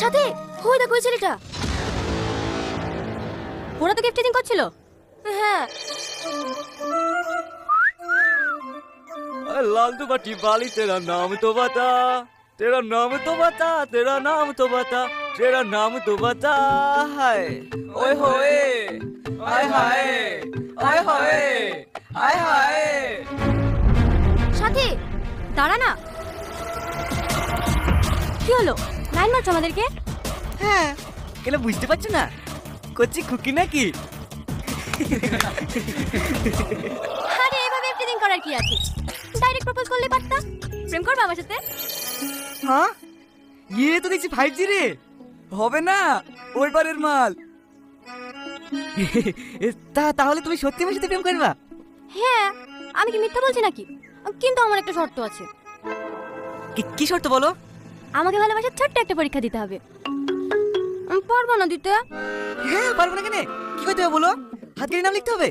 সাথে ওই দেখো ওই ছেলেটা, ওরা তো গিফট করছিল। হ্যাঁ लाल दुपट्टी वाली तेरा नाम तो बता, तेरा नाम तो बता, तेरा नाम तो बता, तेरा नाम तो बता। हाय ओए होए, आय हाय, आय हाय, आय हाय। সাথে দাঁড়া না, কি হলো? লাইন মারছো আমাদেরকে? হ্যাঁ, কেন বুঝতে পারছো না? করছি খুকি নাকি? আরে এভাবে এভরিথিং করার কি আছে? ডাইরেক্ট প্রপোজ করলে পারতা। প্রেম করবে আমার সাথে? হ্যাঁ, ये तो দেখছি 5G রে। হবে না, ওই বারের মাল। তাহলে তুমি সত্যি আমার সাথে প্রেম করবা? হ্যাঁ, আমি কি মিথ্যা বলছি নাকি? কিন্তু আমার একটা শর্ত আছে। কি শর্ত বলো? আমাকে ভালোবাসার ছোট্ট একটা পরীক্ষা দিতে হবে। পারবো না দিতে। হ্যাঁ, পারবো না কেন? কি করতে হবে বলো? হাত গেড়ে নাম লিখতে হবে?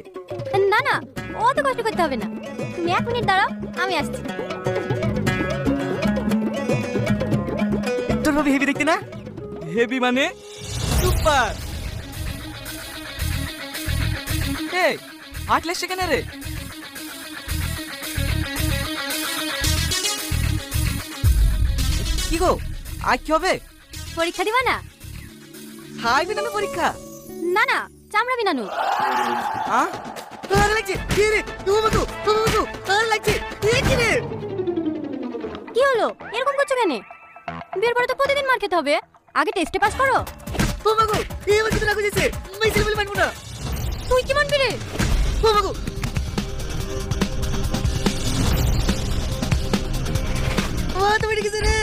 না না, অত কষ্ট করতে হবে না। তুমি 1 মিনিট দাঁড়াও, আমি আসছি। তোর ভাবি হেভি দেখতে না? হেভি মানে সুপার। এই আটলেস কেন রে? কি গো, আজ কি হবে? পরীক্ষা দিবা না? হাই বিনানো পরীক্ষা? না না, চামড়া বিনানু। হ্যাঁ, ভালো লাগছে। কি রে বাবু, ভালো লাগছে। কি রে? কি হলো? এরকম করছো কেন? বিয়ের পরে তো প্রতিদিন মার খেতে হবে। আগে টেস্টে পাস করো। বাবু, এই আমার কিছু লাগু যেছে। মেসেল বলে মানবো না। তুই কি মানবি রে? বাবু, তুমি কিছু রে।